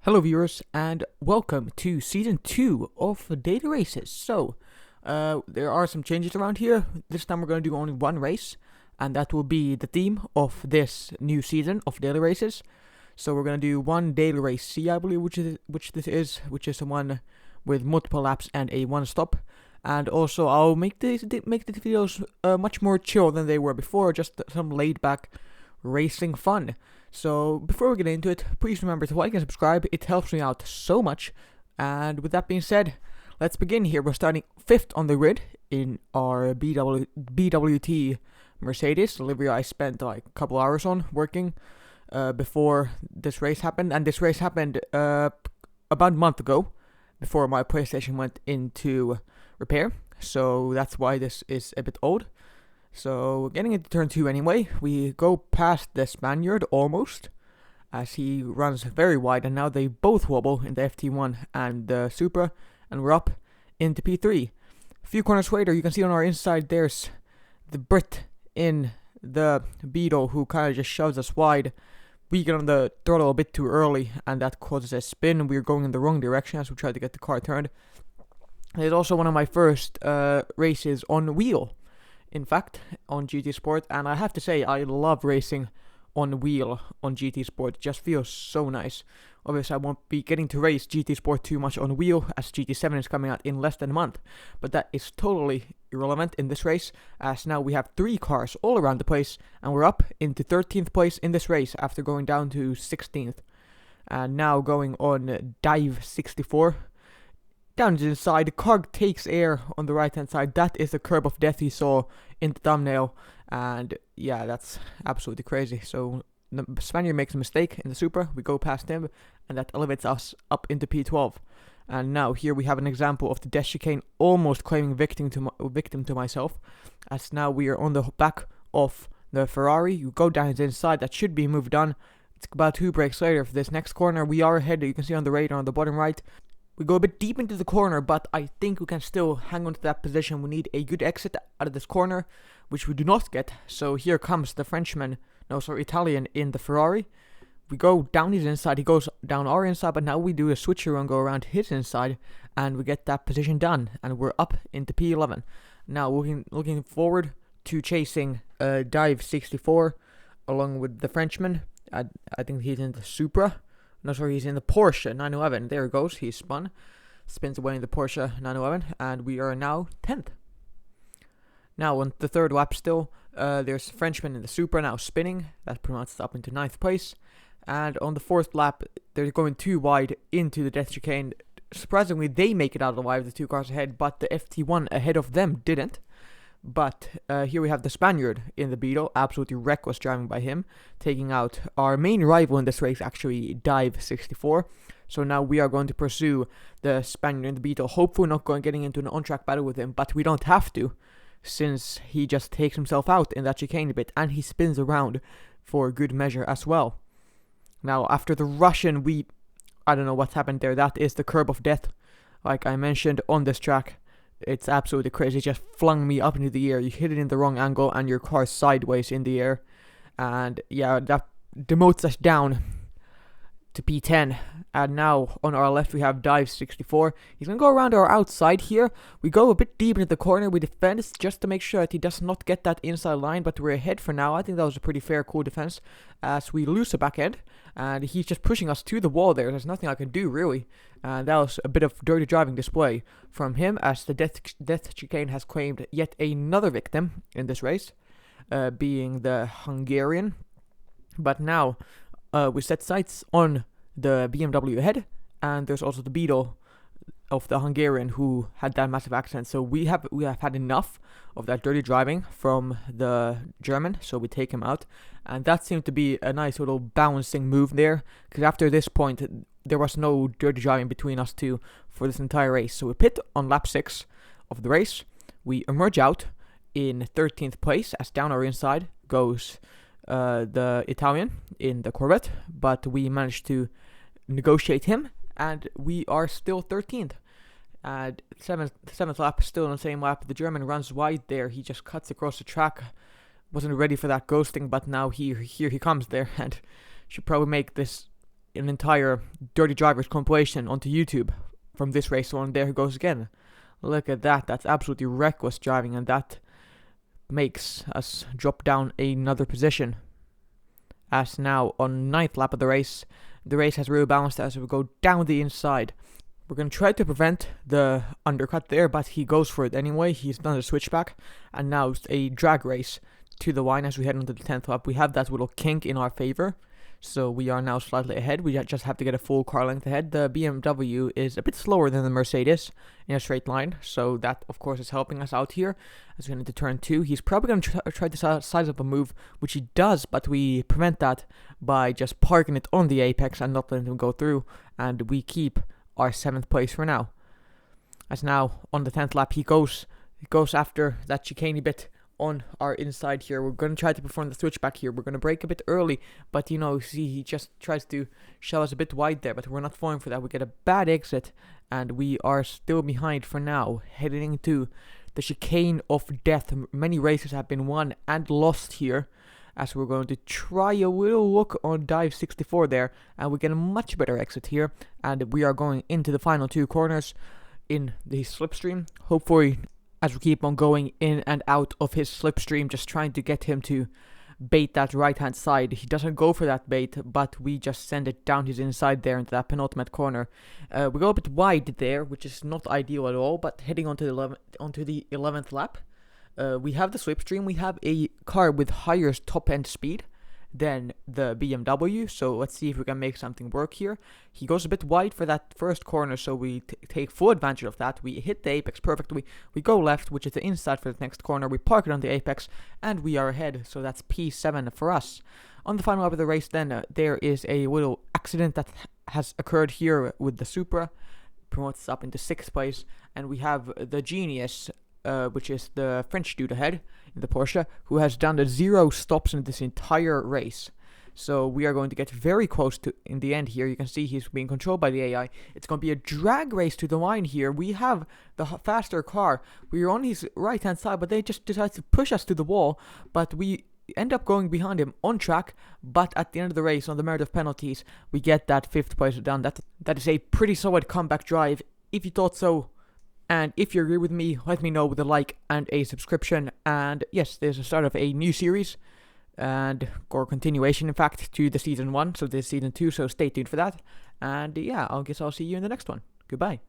Hello viewers and welcome to season 2 of Daily Races. There are some changes around here. This time we're going to do only one race, and that will be the theme of this new season of Daily Races. So we're going to do one Daily Race C, I believe, which is the one with multiple laps and a one stop. And also I'll make the videos much more chill than they were before, just some laid back racing fun. So before we get into it, please remember to like and subscribe. It helps me out so much. And with that being said, let's begin here. We're starting 5th on the grid in our BWT Mercedes, the livery I spent like a couple hours on working before this race happened. And this race happened about a month ago, before my PlayStation went into repair. So that's why this is a bit old. So getting into turn 2 anyway, we go past the Spaniard almost, as he runs very wide, and now they both wobble in the FT1 and the Supra, and we're up into P3. A few corners later, you can see on our inside there's the Brit in the Beetle, who kind of just shoves us wide. We get on the throttle a bit too early, and that causes a spin. We're going in the wrong direction as we try to get the car turned. It's also one of my first races on wheel, in fact, on GT Sport, and I have to say I love racing on wheel on GT Sport. It just feels so nice. Obviously I won't be getting to race GT Sport too much on wheel, as GT7 is coming out in less than a month, but that is totally irrelevant in this race, as now we have 3 cars all around the place, and we're up into 13th place in this race after going down to 16th, and now going on dive 64. Down to the side, the car takes air on the right hand side. That is the Kerb of Death you saw in the thumbnail, and yeah, that's absolutely crazy. So the Spaniard makes a mistake in the Supra, we go past him, and that elevates us up into P12. And now here we have an example of the death chicane almost claiming victim to myself, as now we are on the back of the Ferrari. You go down his inside, that should be moved on. It's about 2 brakes later for this next corner. We are ahead, you can see on the radar on the bottom right. We go a bit deep into the corner, but I think we can still hang on to that position. We need a good exit out of this corner, which we do not get. So here comes the Italian in the Ferrari. We go down his inside, he goes down our inside, but now we do a switcher and go around his inside, and we get that position done, and we're up into P11. Now looking forward to chasing Dive 64 along with the Frenchman. I think he's in the Supra. No, sorry, he's in the Porsche 911. There he goes. He's spins away in the Porsche 911, and we are now 10th. Now on the 3rd lap still, there's a Frenchman in the Supra now spinning. That promotes up into 9th place. And on the 4th lap, they're going too wide into the death chicane. Surprisingly, they make it out alive, the 2 cars ahead, but the FT1 ahead of them didn't. But here we have the Spaniard in the Beetle, absolutely reckless driving by him, taking out our main rival in this race, actually Dive 64. So now we are going to pursue the Spaniard in the Beetle, hopefully not getting into an on-track battle with him, but we don't have to, since he just takes himself out in that chicane a bit, and he spins around for good measure as well. Now after the Russian, I don't know what's happened there. That is the Kerb of Death, like I mentioned on this track. It's absolutely crazy. It just flung me up into the air. You hit it in the wrong angle and your car's sideways in the air. And yeah, that demotes us down to P10. And now on our left we have Dive 64. He's going to go around our outside here. We go a bit deep into the corner. We defend just to make sure that he does not get that inside line. But we're ahead for now. I think that was a pretty fair, cool defense, as we lose the back end. And he's just pushing us to the wall there. There's nothing I can do really. And that was a bit of dirty driving display from him, as the death chicane has claimed yet another victim in this race, being the Hungarian. But now we set sights on the BMW ahead, and there's also the Beetle of the Hungarian who had that massive accident. So we have had enough of that dirty driving from the German, so we take him out. And that seemed to be a nice little balancing move there, because after this point there was no dirty driving between us two for this entire race. So we pit on lap 6 of the race. We emerge out in 13th place, as down our inside goes the Italian in the Corvette, but we managed to negotiate him, and we are still 13th. And seventh lap, still on the same lap, the German runs wide there. He just cuts across the track. Wasn't ready for that ghosting, but now here he comes there, and should probably make this an entire Dirty Drivers compilation onto YouTube from this race. So on there he goes again. Look at that. That's absolutely reckless driving, and that makes us drop down another position. As now on 9th lap of the race has really balanced as we go down the inside. We're going to try to prevent the undercut there, but he goes for it anyway. He's done a switchback, and now it's a drag race to the line as we head into the 10th lap. We have that little kink in our favor, so we are now slightly ahead. We just have to get a full car length ahead. The BMW is a bit slower than the Mercedes in a straight line, so that of course is helping us out here as we get into turn 2. He's probably going to try to size up a move, which he does, but we prevent that by just parking it on the apex and not letting him go through, and we keep our 7th place for now. As now on the 10th lap he goes after that chicane bit on our inside here. We're going to try to perform the switchback here. We're going to brake a bit early, but see, he just tries to shove us a bit wide there, but we're not falling for that. We get a bad exit, and we are still behind for now, heading into the chicane of death. Many races have been won and lost here, as we're going to try a little look on dive 64 there, and we get a much better exit here, and we are going into the final 2 corners in the slipstream. Hopefully, as we keep on going in and out of his slipstream, just trying to get him to bait that right hand side. He doesn't go for that bait, but we just send it down his inside there into that penultimate corner. We go a bit wide there, which is not ideal at all, but heading onto the 11th lap. We have the slipstream. We have a car with higher top end speed than the BMW, so let's see if we can make something work here. He goes a bit wide for that first corner, so we take full advantage of that. We hit the apex perfectly. We go left, which is the inside for the next corner. We park it on the apex, and we are ahead, so that's P7 for us. On the final lap of the race then, there is a little accident that has occurred here with the Supra. Promotes us up into 6th place, and we have the Genius, which is the French dude ahead in the Porsche, who has done the 0 stops in this entire race. So we are going to get very close to in the end here. You can see he's being controlled by the AI. It's going to be a drag race to the line here. We have the faster car. We are on his right hand side, but they just decide to push us to the wall. But we end up going behind him on track. But at the end of the race, on the merit of penalties, we get that 5th place done. That is a pretty solid comeback drive. If you thought so, and if you agree with me, let me know with a like and a subscription. And yes, there's a start of a new series, or continuation in fact, to the season 1. So this is season 2, so stay tuned for that. And yeah, I guess I'll see you in the next one. Goodbye.